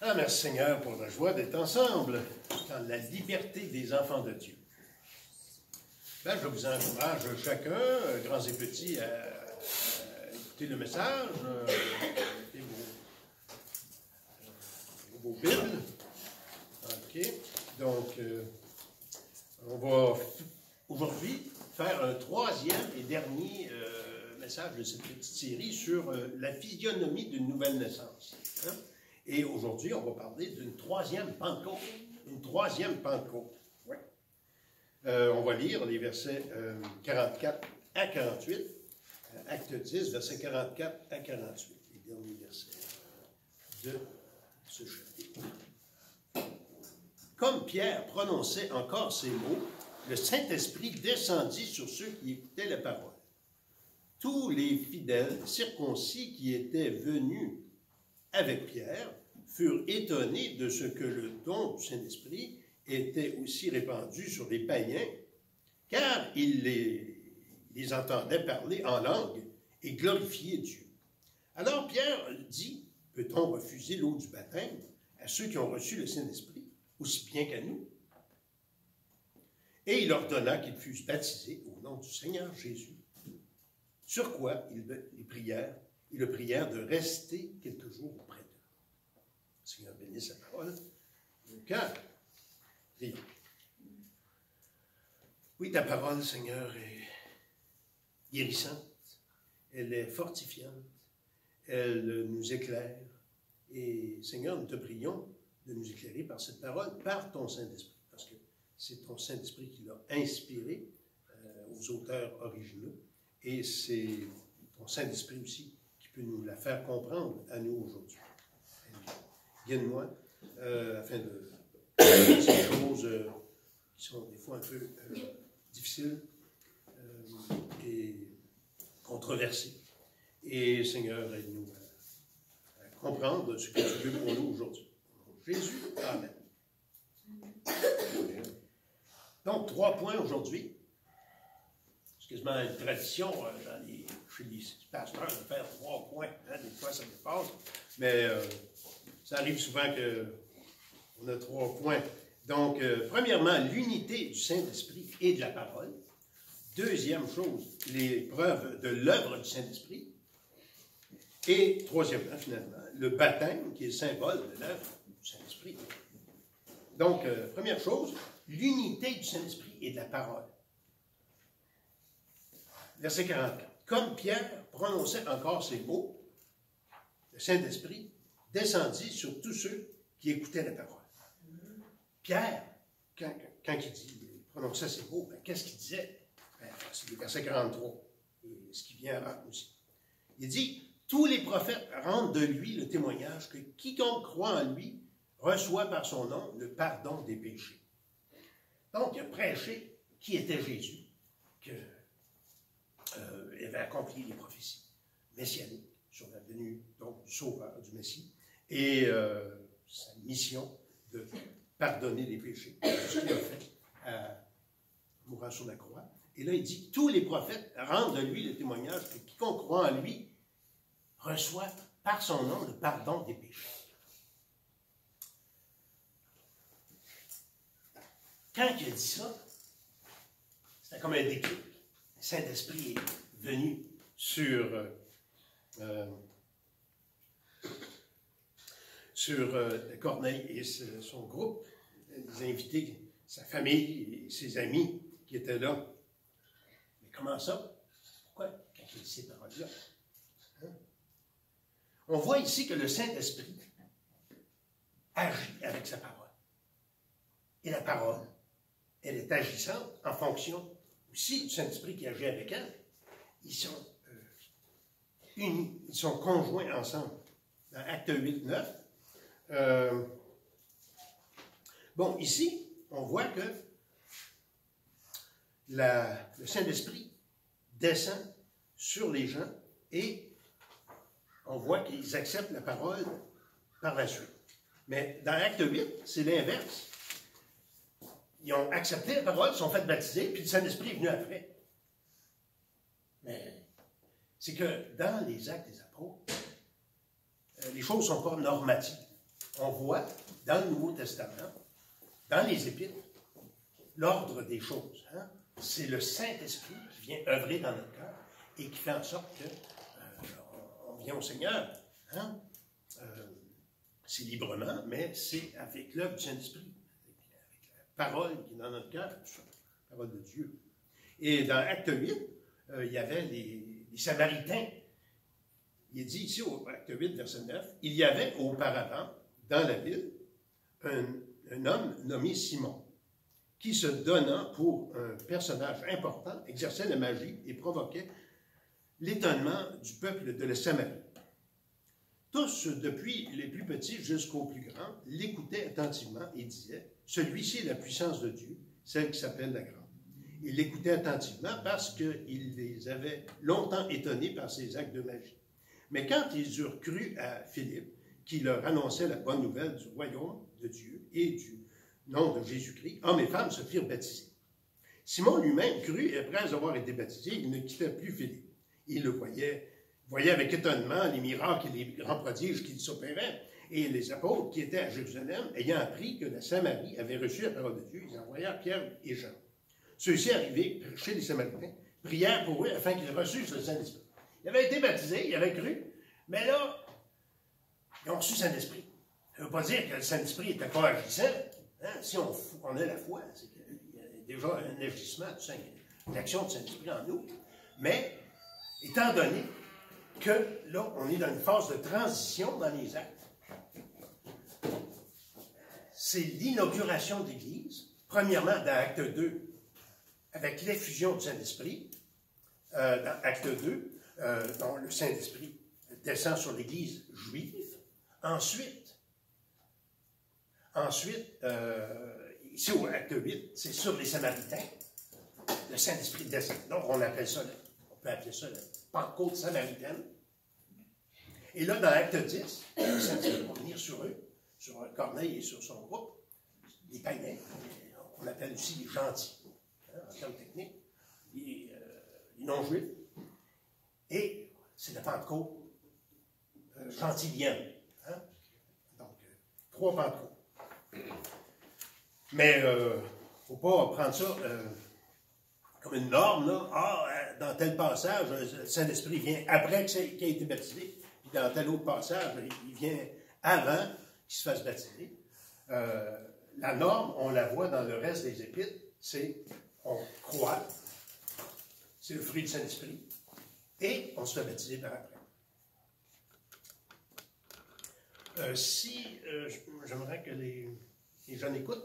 Ah, merci Seigneur pour la joie d'être ensemble dans la liberté des enfants de Dieu. Ben, je vous encourage chacun, grands et petits, à écouter le message, écouter vos Bibles. OK. Donc, on va aujourd'hui faire un troisième et dernier message de cette petite série sur la physionomie d'une nouvelle naissance. Hein? Et aujourd'hui, on va parler d'une troisième Pentecôte. Une troisième Pentecôte. Ouais. On va lire les versets 44 à 48. Acte 10, versets 44 à 48. Les derniers versets de ce chapitre. Comme Pierre prononçait encore ces mots, le Saint-Esprit descendit sur ceux qui écoutaient la parole. Tous les fidèles circoncis qui étaient venus avec Pierre furent étonnés de ce que le don du Saint-Esprit était aussi répandu sur les païens, car ils les entendaient parler en langue et glorifier Dieu. Alors Pierre dit, peut-on refuser l'eau du baptême à ceux qui ont reçu le Saint-Esprit, aussi bien qu'à nous? Et il ordonna qu'ils fussent baptisés au nom du Seigneur Jésus. Sur quoi ils le prièrent de rester quelques jours auprès d'eux. Seigneur bénisse sa parole. Nos cœurs. Prions. Oui, ta parole, Seigneur, est guérissante, elle est fortifiante, elle nous éclaire. Et Seigneur, nous te prions de nous éclairer par cette parole, par ton Saint-Esprit, parce que c'est ton Saint-Esprit qui l'a inspiré aux auteurs originaux, et c'est ton Saint-Esprit aussi qui peut nous la faire comprendre à nous aujourd'hui. Guide-moi afin de faire ces choses qui sont des fois un peu difficiles et controversées. Et Seigneur, aide-nous à comprendre ce que tu veux pour nous aujourd'hui. Jésus, Amen. Donc, 3 points aujourd'hui. C'est quasiment une tradition chez les pasteurs de faire 3 points. Hein, des fois, ça dépasse. Mais ça arrive souvent qu'on a 3 points. Donc, premièrement, l'unité du Saint-Esprit et de la parole. Deuxième chose, les preuves de l'œuvre du Saint-Esprit. Et troisièmement, finalement, le baptême, qui est le symbole de l'œuvre du Saint-Esprit. Donc, première chose, l'unité du Saint-Esprit et de la parole. Verset 44. Comme Pierre prononçait encore ces mots, le Saint-Esprit descendit sur tous ceux qui écoutaient la parole. Pierre, quand il prononçait ces mots, qu'est-ce qu'il disait? C'est le verset 43, et ce qui vient avant aussi. Il dit, tous les prophètes rendent de lui le témoignage que quiconque croit en lui reçoit par son nom le pardon des péchés. Donc, il a prêché qui était Jésus, qu'il avait accompli les prophéties messianiques sur la venue donc, du Sauveur, du Messie, et sa mission de pardonner les péchés. C'est ce qu'il a fait en mourant sur la croix. Et là, il dit, tous les prophètes rendent de lui le témoignage que quiconque croit en lui reçoit par son nom le pardon des péchés. Quand il a dit ça, c'était comme un déclic. Le Saint-Esprit est venu sur Corneille et son groupe, les invités, sa famille et ses amis qui étaient là. Mais comment ça? Pourquoi quand il dit ces paroles-là? Hein? On voit ici que le Saint-Esprit agit avec sa parole. Et la parole, elle est agissante en fonction aussi du Saint-Esprit qui agit avec elle. Ils sont unis, ils sont conjoints ensemble. Dans Acte 8, 9, bon, ici, on voit que le Saint-Esprit descend sur les gens et on voit qu'ils acceptent la parole par la suite. Mais dans Acte 8, c'est l'inverse. Ils ont accepté la parole, ils sont fait baptiser, puis le Saint-Esprit est venu après. Mais c'est que dans les Actes des Apôtres, les choses ne sont pas normatives. on voit dans le Nouveau Testament, dans les Épîtres, l'ordre des choses. Hein? C'est le Saint-Esprit qui vient œuvrer dans notre cœur et qui fait en sorte qu'on vient au Seigneur. Hein? C'est librement, mais c'est avec l'œuvre du Saint-Esprit, avec la parole qui est dans notre cœur, la parole de Dieu. Et dans Acte 8, il y avait les Samaritains. Il est dit ici, au Acte 8, verset 9, « Il y avait auparavant, dans la ville, un homme nommé Simon, qui se donnant pour un personnage important, exerçait la magie et provoquait l'étonnement du peuple de la Samarie. Tous, depuis les plus petits jusqu'aux plus grands, l'écoutaient attentivement et disaient, « Celui-ci est la puissance de Dieu, celle qui s'appelle la grande. » Ils l'écoutaient attentivement parce qu'il les avait longtemps étonnés par ses actes de magie. Mais quand ils eurent cru à Philippe, qui leur annonçait la bonne nouvelle du royaume de Dieu et du nom de Jésus-Christ, hommes et femmes se firent baptiser. Simon lui-même crut, et après avoir été baptisé, il ne quittait plus Philippe. Il le voyait avec étonnement les miracles et les grands prodiges qui s'opéraient. Et les apôtres qui étaient à Jérusalem, ayant appris que la Samarie avait reçu la parole de Dieu, ils envoyèrent Pierre et Jean. Ceux-ci, arrivés chez les Samaritains, prièrent pour eux afin qu'ils reçussent le Saint-Esprit. Ils avaient été baptisés, ils avaient cru, mais là, ils ont reçu le Saint-Esprit. Ça ne veut pas dire que le Saint-Esprit n'était pas agissant. Hein? Si on a la foi, c'est qu'il y a déjà un agissement, l'action du Saint-Esprit en nous. Mais, étant donné que là, on est dans une phase de transition dans les actes, c'est l'inauguration de l'Église, premièrement dans Acte 2, avec l'effusion du Saint-Esprit, dans Acte 2, dont le Saint-Esprit descend sur l'Église juive. Ensuite, ici au Acte 8, c'est sur les Samaritains, le Saint-Esprit descend. Donc, on peut appeler ça la Pentecôte samaritaine. Et là, dans Acte 10, le Saint-Esprit va venir sur eux, sur Corneille et sur son groupe, les païens, on appelle aussi les gentils, hein, en termes techniques, les non-juifs. Et c'est la Pentecôte gentilienne. Hein? Donc, 3 Pentecôtes. Mais il ne faut pas prendre ça comme une norme. Là. Dans tel passage, le Saint-Esprit vient après qu'il ait été baptisé. Puis dans tel autre passage, il vient avant qu'il se fasse baptiser. La norme, on la voit dans le reste des Épîtres, c'est on croit, c'est le fruit du Saint-Esprit, et on se fait baptiser par après. J'aimerais que les jeunes écoutent,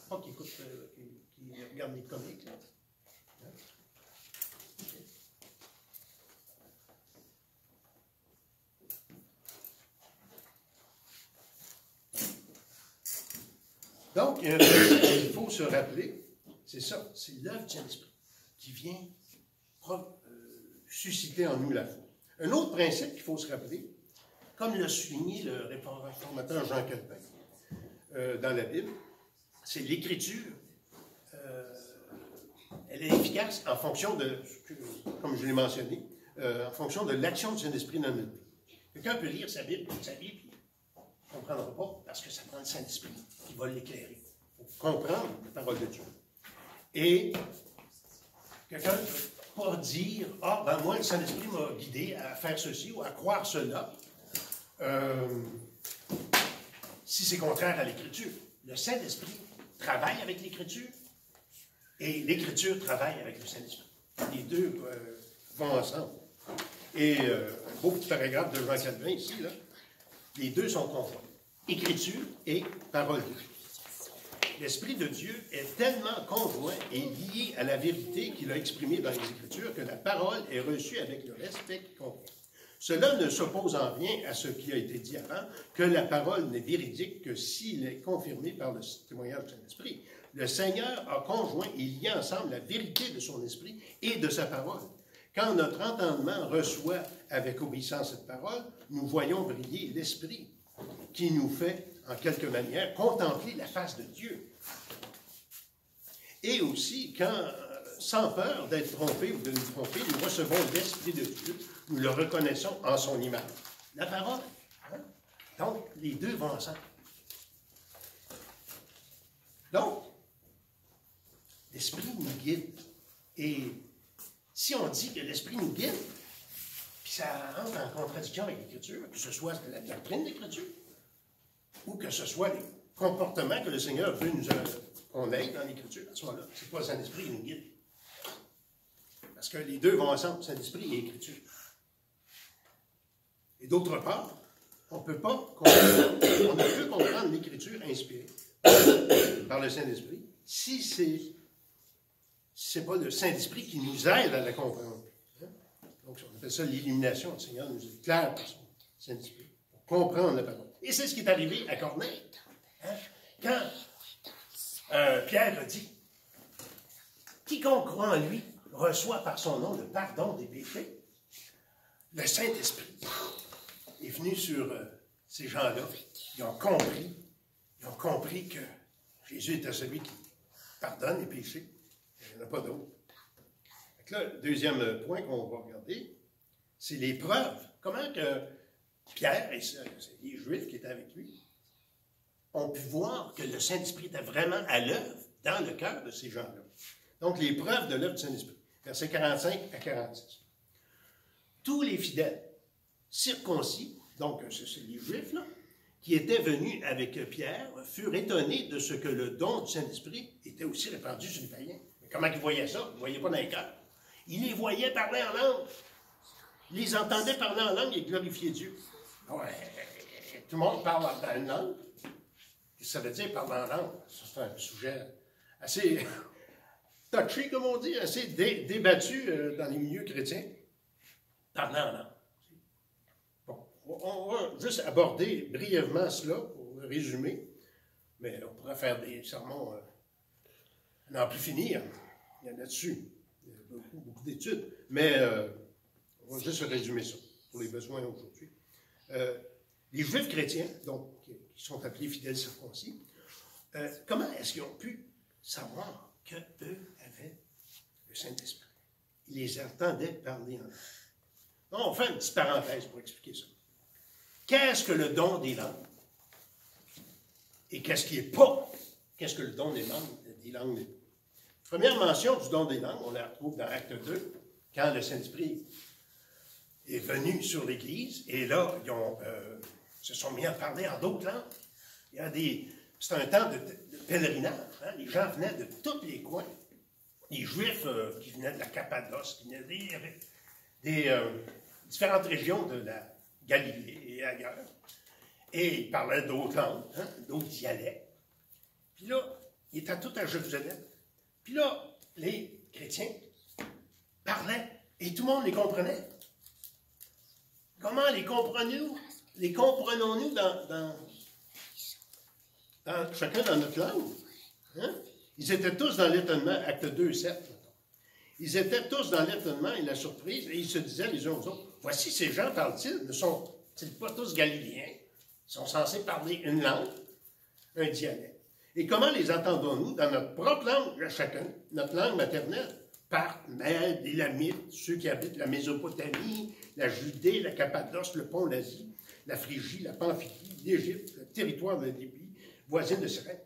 pas qu'ils écoutent, qu'ils regardent les comics, là. Hein? Donc, il faut se rappeler, c'est ça, c'est l'œuvre du Saint-Esprit qui vient susciter en nous la foi. Un autre principe qu'il faut se rappeler, comme l'a souligné le réformateur Jean Calvin dans la Bible, c'est l'Écriture. Elle est efficace en fonction de, comme je l'ai mentionné, en fonction de l'action du Saint-Esprit dans notre vie. Quelqu'un peut lire sa Bible, puis on ne comprendra pas, parce que ça prend le Saint-Esprit qui va l'éclairer. Il faut comprendre la parole de Dieu. Et quelqu'un ne peut pas dire « Ah, ben moi, le Saint-Esprit m'a guidé à faire ceci ou à croire cela. » Si c'est contraire à l'Écriture. Le Saint-Esprit travaille avec l'Écriture et l'Écriture travaille avec le Saint-Esprit. Les deux vont ensemble. Et un beau petit paragraphe de Jean Calvin ici, là, les deux sont conformes. Écriture et parole de Dieu. L'Esprit de Dieu est tellement conjoint et lié à la vérité qu'il a exprimée dans les Écritures que la parole est reçue avec le respect qui convient. Cela ne s'oppose en rien à ce qui a été dit avant, que la parole n'est véridique que s'il est confirmé par le témoignage de Saint-Esprit. Le Seigneur a conjoint et lié ensemble la vérité de son Esprit et de sa parole. Quand notre entendement reçoit avec obéissance cette parole, nous voyons briller l'Esprit qui nous fait, en quelque manière, contempler la face de Dieu. Et aussi, quand, sans peur d'être trompés ou de nous tromper, nous recevons l'Esprit de Dieu, nous le reconnaissons en son image. La parole, hein? Donc, les deux vont ensemble. Donc, l'Esprit nous guide. Et si on dit que l'Esprit nous guide, puis ça entre en contradiction avec l'Écriture, que ce soit la doctrine de l'Écriture, ou que ce soit les comportements que le Seigneur veut qu'on ait dans l'Écriture, à ce moment-là, c'est pas le Saint-Esprit qui nous guide. Parce que les deux vont ensemble, Saint-Esprit et l'Écriture. Et d'autre part, on ne peut pas comprendre, on ne peut comprendre l'Écriture inspirée par le Saint-Esprit si c'est pas le Saint-Esprit qui nous aide à la comprendre. Donc, on appelle ça l'illumination. Le Seigneur nous éclaire par son Saint-Esprit pour comprendre la parole. Et c'est ce qui est arrivé à Corneille. Hein? Quand Pierre a dit « Quiconque croit en lui reçoit par son nom le pardon des péchés », le Saint-Esprit est venu sur ces gens-là. Ils ont compris que Jésus était celui qui pardonne les péchés. Il n'y en a pas d'autre. Là, le deuxième point qu'on va regarder, c'est les preuves. Comment que Pierre et les Juifs qui étaient avec lui ont pu voir que le Saint-Esprit était vraiment à l'œuvre dans le cœur de ces gens-là. Donc, les preuves de l'œuvre du Saint-Esprit. Versets 45 à 46. Tous les fidèles circoncis, donc c'est les Juifs, là, qui étaient venus avec Pierre, furent étonnés de ce que le don du Saint-Esprit était aussi répandu sur les païens. Mais comment ils voyaient ça? Ils ne voyaient pas dans les cœurs. Ils les voyaient parler en langue. Ils les entendaient parler en langue et glorifier Dieu. Ouais, tout le monde parle dans une langue. Ça veut dire parler en langue. Ça, c'est un sujet assez touché, comme on dit, assez débattu dans les milieux chrétiens. Parler en langue. Bon, on va juste aborder brièvement cela pour le résumer. Mais on pourrait faire des sermons à n'en plus finir. Il y en a dessus. Il y a beaucoup d'études. Mais on va juste résumer ça pour les besoins aujourd'hui. Les Juifs chrétiens, donc, qui sont appelés fidèles circoncis, comment est-ce qu'ils ont pu savoir qu'eux avaient le Saint-Esprit? Ils les entendaient parler en langue. Donc, on fait une petite parenthèse pour expliquer ça. Qu'est-ce que le don des langues? Et qu'est-ce qui n'est pas? Qu'est-ce que le don des langues n'est pas? Première mention du don des langues, on la retrouve dans Acte 2, quand le Saint-Esprit est venu sur l'Église, et là, ils se sont mis à parler en d'autres langues. C'est un temps de pèlerinage. Hein? Les gens venaient de tous les coins. Les Juifs qui venaient de la Cappadoce, qui venaient des différentes régions de la Galilée et ailleurs. Et ils parlaient d'autres langues, hein? D'autres dialectes. Puis là, ils étaient tous à Jérusalem. Puis là, les chrétiens parlaient et tout le monde les comprenait. Comment les comprenons-nous? Les comprenons-nous dans chacun dans notre langue? Hein? Ils étaient tous dans l'étonnement, acte 2, 7. Ils étaient tous dans l'étonnement et la surprise, et ils se disaient les uns aux autres, voici ces gens parlent-ils, ne sont-ils pas tous galiléens? Ils sont censés parler une langue, un dialecte. Et comment les entendons-nous dans notre propre langue, à chacun, notre langue maternelle? Parthes, Mèdes, Élamites, ceux qui habitent la Mésopotamie, la Judée, la Cappadoce, le pont d'Asie, la Phrygie, la Pamphylie, l'Égypte, le territoire de la Libye, voisine de Cyrène.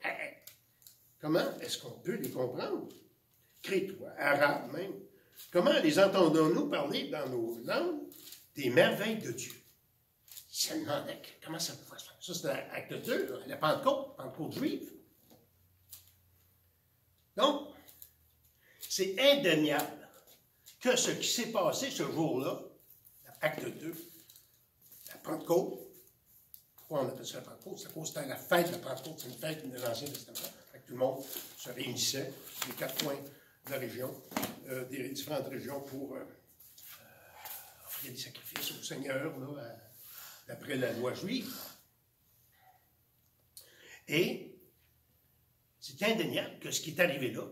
Comment est-ce qu'on peut les comprendre? Crétois, arabes même. Comment les entendons-nous parler dans nos langues des merveilles de Dieu? Ils se demandaient comment ça peut faire. Ça, c'est l'acte 2, la Pentecôte juive. Donc, c'est indéniable que ce qui s'est passé ce jour-là, acte 2, la Pentecôte, pourquoi on appelle ça la Pentecôte? C'est à cause c'était la fête de la Pentecôte, c'est une fête de l'Ancien Testament. Tout le monde se réunissait, les 4 coins de la région, des différentes régions pour offrir des sacrifices au Seigneur, d'après la loi juive. Et c'est indéniable que ce qui est arrivé là,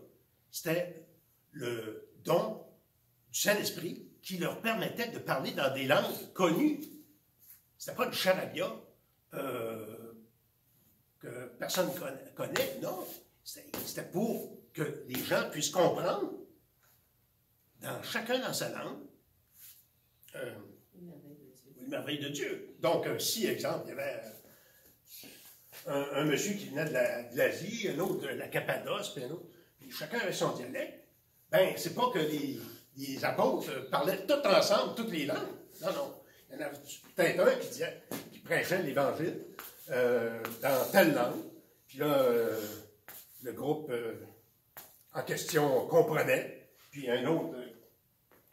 c'était le don du Saint-Esprit qui leur permettait de parler dans des langues connues. C'était pas du charabia que personne ne connaît, non. C'était pour que les gens puissent comprendre, chacun dans sa langue, une merveille de Dieu. Donc, si, exemple, il y avait un monsieur qui venait de l'Asie, un autre de la Cappadoce, puis un autre. Puis chacun avait son dialecte. Ben, c'est pas que les apôtres parlaient tous ensemble, toutes les langues. Non, non. Il y en avait peut-être un qui prêchait l'Évangile dans telle langue. Puis là, le groupe en question comprenait. Puis un autre.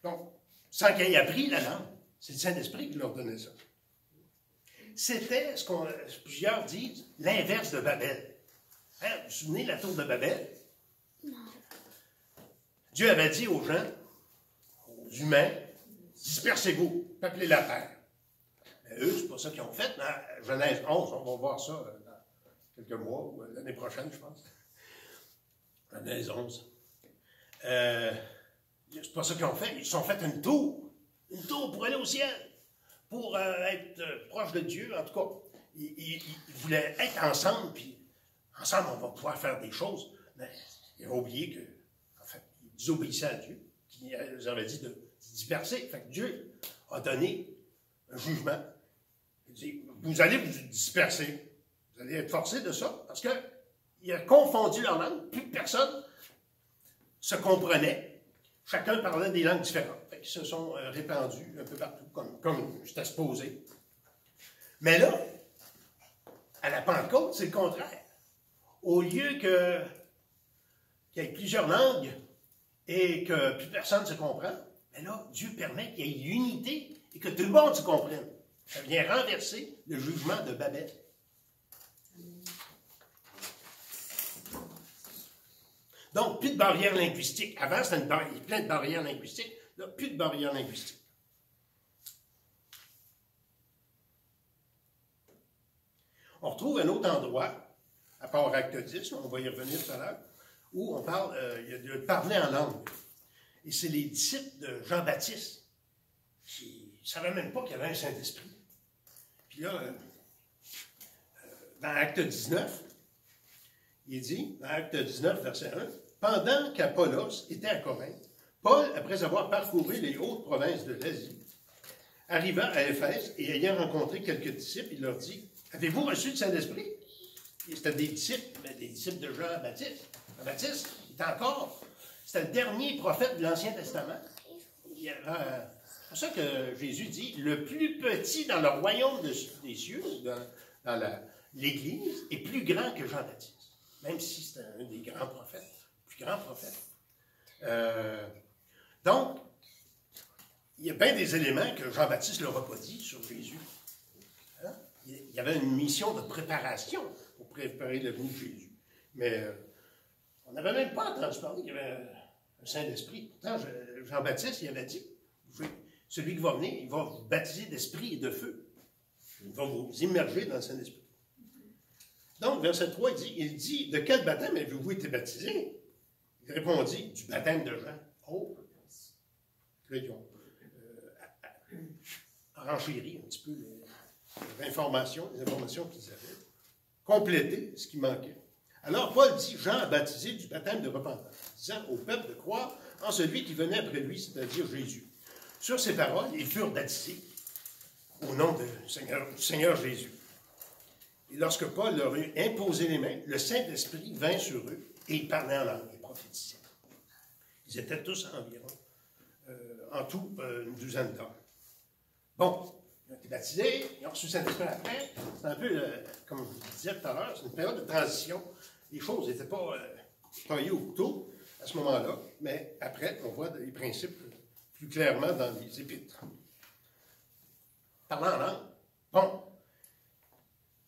Donc, sans qu'il ait appris la langue. C'est le Saint-Esprit qui leur donnait ça. C'était ce qu'on plusieurs disent l'inverse de Babel. Hein, vous vous souvenez de la tour de Babel? Non. Dieu avait dit aux gens, aux humains, dispersez-vous, peuplez la terre. Mais eux, c'est pas ça qu'ils ont fait. Dans Genèse 11, on va voir ça dans quelques mois, ou l'année prochaine, je pense. Genèse 11. C'est pas ça qu'ils ont fait. Ils se sont fait une tour pour aller au ciel, pour être proche de Dieu, en tout cas. Ils voulaient être ensemble, puis ensemble, on va pouvoir faire des choses. Mais ils ont oublié que, en fait, ils désobéissaient à Dieu, qui leur avait dit de disperser. Fait que Dieu a donné un jugement. Il dit, vous allez vous disperser. Vous allez être forcés de ça, parce qu'il a confondu leur langue. Plus personne se comprenait. Chacun parlait des langues différentes. Ils se sont répandus un peu partout, comme c'était supposé. Mais là, à la Pentecôte, c'est le contraire. Au lieu qu'il y ait plusieurs langues et que plus personne ne se comprend, mais là, Dieu permet qu'il y ait l'unité et que tout le monde se comprenne. Ça vient renverser le jugement de Babel. Donc, plus de barrières linguistiques. Avant, c'était plein de barrières linguistiques. Là, plus de barrières linguistiques. On retrouve un autre endroit, à part Acte 10, on va y revenir tout à l'heure, où on parle, il y a de parler en langue. Et c'est les disciples de Jean-Baptiste qui ne savaient même pas qu'il y avait un Saint-Esprit. Puis là, dans Acte 19, il dit, dans Acte 19, verset 1, « Pendant qu'Apollos était à Corinthe, Paul, après avoir parcouru les hautes provinces de l'Asie, arriva à Éphèse et ayant rencontré quelques disciples, il leur dit, « Avez-vous reçu le Saint-Esprit? » C'était des disciples, mais des disciples de Jean-Baptiste. Jean-Baptiste, il est encore, c'était le dernier prophète de l'Ancien Testament. C'est pour ça que Jésus dit, « Le plus petit dans le royaume des cieux, dans l'Église, est plus grand que Jean-Baptiste. » Même si c'était un des grands prophètes, le plus grand prophète. Donc, il y a bien des éléments que Jean-Baptiste ne leur a pas dit sur Jésus. Hein? Il y avait une mission de préparation pour préparer le venue de Jésus. Mais on n'avait même pas entendu parler qu'il y avait un Saint-Esprit. Pourtant, Jean-Baptiste, il avait dit, celui qui va venir, il va vous baptiser d'esprit et de feu. Il va vous immerger dans le Saint-Esprit. Donc, verset 3, il dit, de quel baptême avez-vous été baptisé? Il répondit, du baptême de Jean. Oh! Là, ils ont renchéri un petit peu les informations qu'ils avaient, complété ce qui manquait. Alors, Paul dit, Jean a baptisé du baptême de repentance, disant au peuple de croire en celui qui venait après lui, c'est-à-dire Jésus. Sur ces paroles, ils furent baptisés au nom du Seigneur Jésus. Et lorsque Paul leur eut imposé les mains, le Saint-Esprit vint sur eux et ils parlaient en langue, ils prophétisaient. Ils étaient tous environ, en tout, une douzaine d'hommes. Bon, ils ont été baptisés, ils ont reçu le Saint-Esprit après. C'est un peu, comme je vous disais tout à l'heure, c'est une période de transition. Les choses n'étaient pas taillées au couteau à ce moment-là, mais après, on voit les principes plus clairement dans les épîtres. Parlant en langue, bon.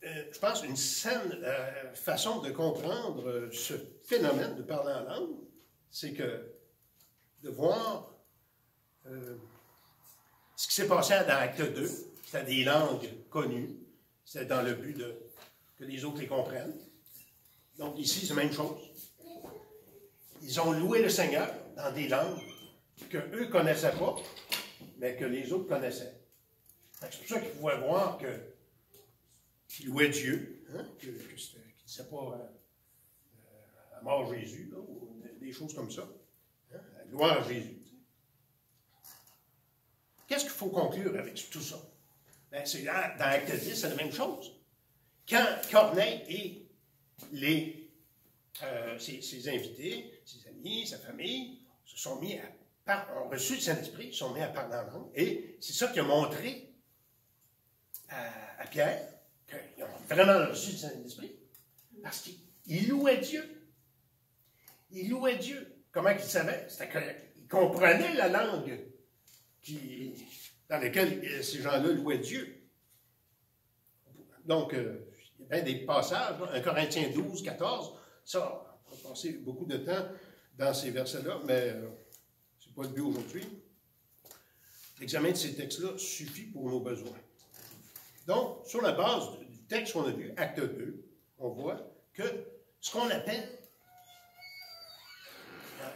Je pense une saine façon de comprendre ce phénomène de parler en langue, c'est que de voir ce qui s'est passé dans Acte 2, c'était des langues connues, c'était dans le but que les autres les comprennent. Donc ici, c'est la même chose. Ils ont loué le Seigneur dans des langues qu'eux ne connaissaient pas, mais que les autres connaissaient. C'est pour ça qu'ils pouvaient voir qu'ils louaient Dieu, hein, qu'ils ne disaient pas à mort Jésus, là, ou des choses comme ça. Hein, gloire à Jésus. Qu'est-ce qu'il faut conclure avec tout ça? Ben, dans Acte 10, c'est la même chose. quand Corneille et ses invités, ses amis, sa famille, se sont mis ont reçu le Saint-Esprit, se sont mis à parler en langue, et c'est ça qui a montré à Pierre qu'ils ont vraiment reçu le Saint-Esprit, parce qu'il louait Dieu. Il louait Dieu. Comment il savait? C'était qu'il comprenait la langue dans laquelle ces gens-là louaient Dieu. Donc, il y a bien des passages, 1 Corinthiens 12, 14, ça, on va passer beaucoup de temps dans ces versets-là, mais ce n'est pas le but aujourd'hui. L'examen de ces textes-là suffit pour nos besoins. Donc, sur la base du texte qu'on a vu, acte 2, on voit que ce qu'on appelle,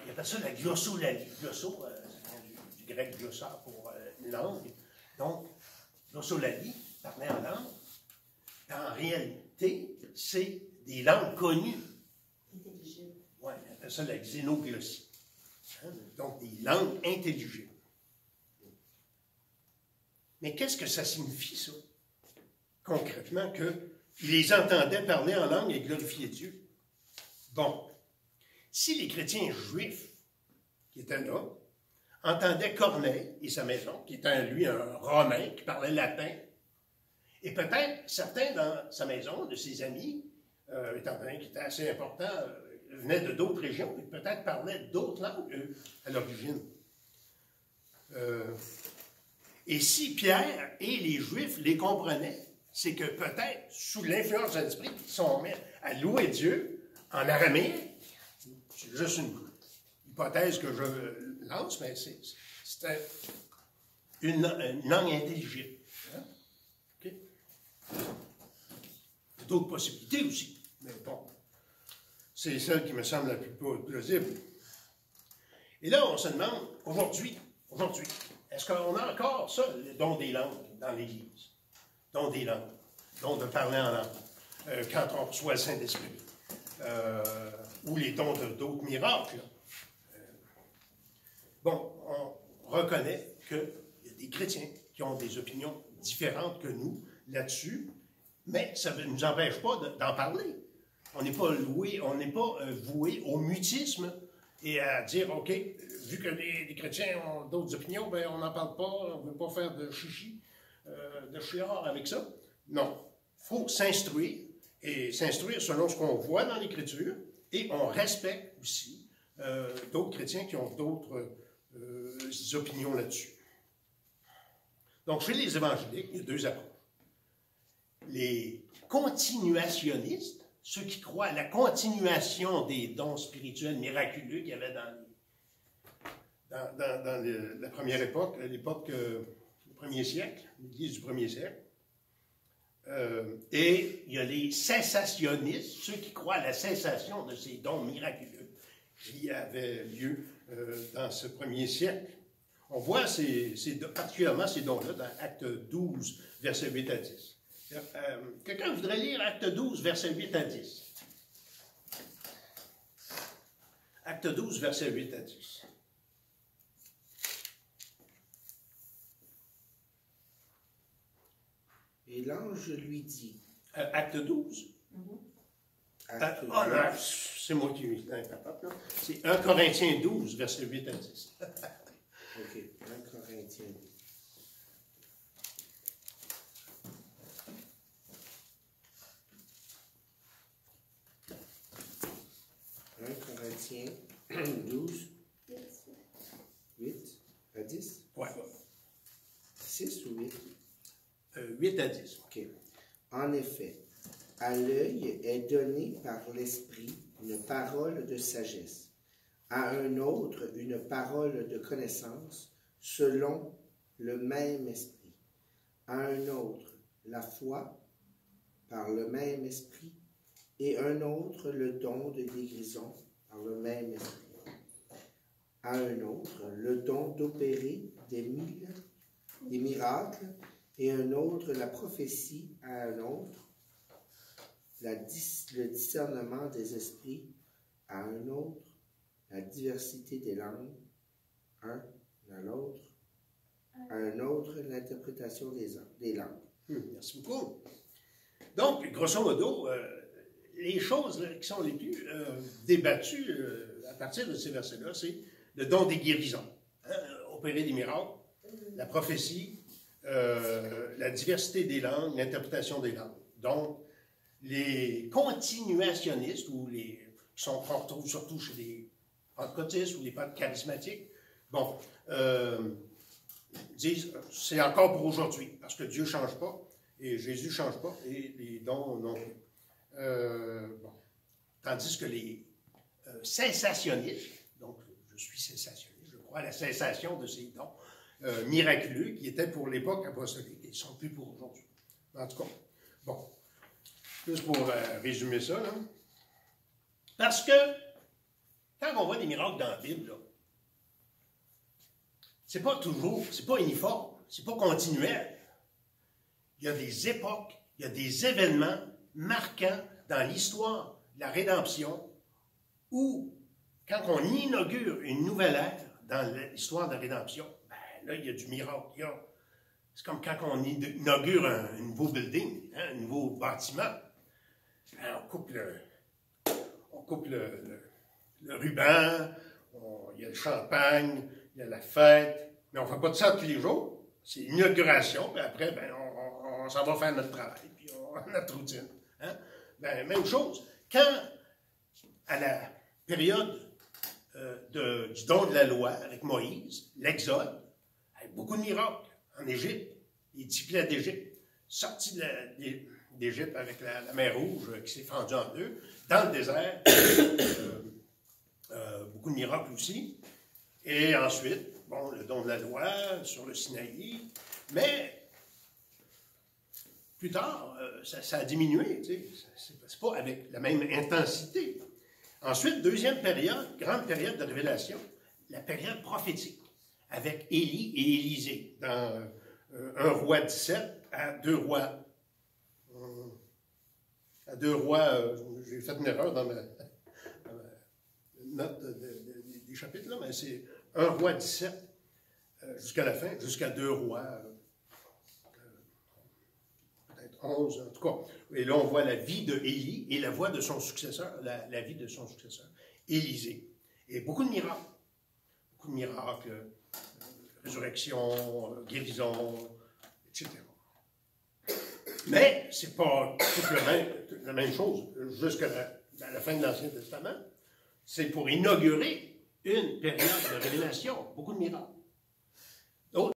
il appelle ça la glossolalie. Glosso, du grec glossa pour langue. Donc, glossolalie, parler en langue, en réalité, c'est des langues connues. Intelligible. Oui, on appelle ça la xénoglossie. Hein? Donc, des langues intelligibles. Mais qu'est-ce que ça signifie, ça? Concrètement, qu'ils les entendaient parler en langue et glorifier Dieu. Bon, si les chrétiens juifs qui étaient là entendaient Corneille et sa maison, qui était lui un Romain qui parlait latin, et peut-être certains dans sa maison, de ses amis, étant donné qu'il était assez important, venaient de d'autres régions et peut-être parlaient d'autres langues à l'origine. Et si Pierre et les Juifs les comprenaient, c'est que peut-être, sous l'influence de l'Esprit, ils sont mis à louer Dieu en araméen. C'est juste une hypothèse que je lance, mais c'est une langue intelligible. Hein? Okay? Il y a d'autres possibilités aussi, mais bon, c'est celle qui me semble la plus plausible. Et là, on se demande, aujourd'hui, est-ce qu'on a encore ça, le don des langues dans l'Église? Don des langues, don de parler en langue, quand on reçoit le Saint-Esprit, ou les dons d'autres miracles. Bon, on reconnaît qu'il y a des chrétiens qui ont des opinions différentes que nous là-dessus, mais ça ne nous empêche pas d'en parler. On n'est pas voué au mutisme et à dire, OK, vu que les chrétiens ont d'autres opinions, ben, on n'en parle pas, on ne veut pas faire de chichi, de chiard avec ça. Non, il faut s'instruire, et s'instruire selon ce qu'on voit dans l'Écriture, et on respecte aussi d'autres chrétiens qui ont d'autres opinions là-dessus. Donc, chez les évangéliques, il y a deux approches. Les continuationnistes, ceux qui croient à la continuation des dons spirituels miraculeux qu'il y avait dans la première époque, l'époque du premier siècle, l'Église du premier siècle. Et il y a les cessationnistes, ceux qui croient à la cessation de ces dons miraculeux qui avaient lieu dans ce premier siècle. On voit particulièrement ces dons-là dans Acte 12, versets 8 à 10. Quelqu'un voudrait lire Acte 12, versets 8 à 10. Acte 12, versets 8 à 10. Et l'ange lui dit. Acte 12? Acte non, c'est moi qui suis incapable. C'est 1 Corinthiens 12, versets 8 à 10. OK, 1 Corinthiens 12. Corinthiens 12, 8 à 10? Oui. 6 ou 8? 8 à 10. OK. En effet, à l'œil est donnée par l'esprit une parole de sagesse, à un autre une parole de connaissance selon le même esprit, à un autre la foi par le même esprit, et un autre le don de guérison par le même esprit, à un autre le don d'opérer des miracles, et un autre la prophétie, à un autre le discernement des esprits, à un autre la diversité des langues, un à l'autre, à un autre l'interprétation des langues. Merci beaucoup. Donc, grosso modo, les choses là, qui sont les plus débattues à partir de ces versets-là, c'est le don des guérisons, hein, opérer des miracles, la prophétie, la diversité des langues, l'interprétation des langues. Donc, les continuationnistes, ou les qu'on retrouve surtout chez les pentecôtistes ou les pentes charismatiques, bon, disent c'est encore pour aujourd'hui, parce que Dieu ne change pas, et Jésus ne change pas, et les dons non plus. Bon. Tandis que les cessationnistes, donc je suis cessationniste, je crois à la cessation de ces dons miraculeux qui étaient pour l'époque apostolique, et ne sont plus pour aujourd'hui. En tout cas, bon, juste pour résumer ça, là. Parce que quand on voit des miracles dans la Bible, là, c'est pas toujours, c'est pas uniforme, c'est pas continuel. Il y a des époques, il y a des événements marquants dans l'histoire de la rédemption où, quand on inaugure une nouvelle ère dans l'histoire de la rédemption, ben là, il y a du miracle. C'est comme quand on inaugure un nouveau building, hein, un nouveau bâtiment. Ben, on coupe le ruban, il y a le champagne, il y a la fête, mais on ne fait pas de ça tous les jours. C'est l'inauguration, puis après, ben, on s'en va faire notre travail, puis notre routine. Hein? Ben, même chose, quand, à la période du don de la loi avec Moïse, l'Exode, beaucoup de miracles en Égypte, les 10 plaies d'Égypte, sortis d'Égypte avec la mer Rouge qui s'est fendue en deux, dans le désert, beaucoup de miracles aussi. Et ensuite, bon, le don de la loi sur le Sinaï, mais plus tard, ça a diminué, tu sais, c'est pas avec la même intensité. Ensuite, deuxième période, grande période de révélation, la période prophétique, avec Élie et Élisée, dans 1 Roi 17 à 2 Rois. À 2 Rois, j'ai fait une erreur dans ma note des chapitres, là, mais c'est 1 Roi 17 jusqu'à la fin, jusqu'à 2 Rois, peut-être 11, en tout cas. Et là, on voit la vie de Élie et la voix de son successeur, la vie de son successeur, Élisée. Et beaucoup de miracles, résurrection, guérison, etc. Mais ce n'est pas toute la même chose jusqu'à la fin de l'Ancien Testament. C'est pour inaugurer une période de révélation, beaucoup de miracles.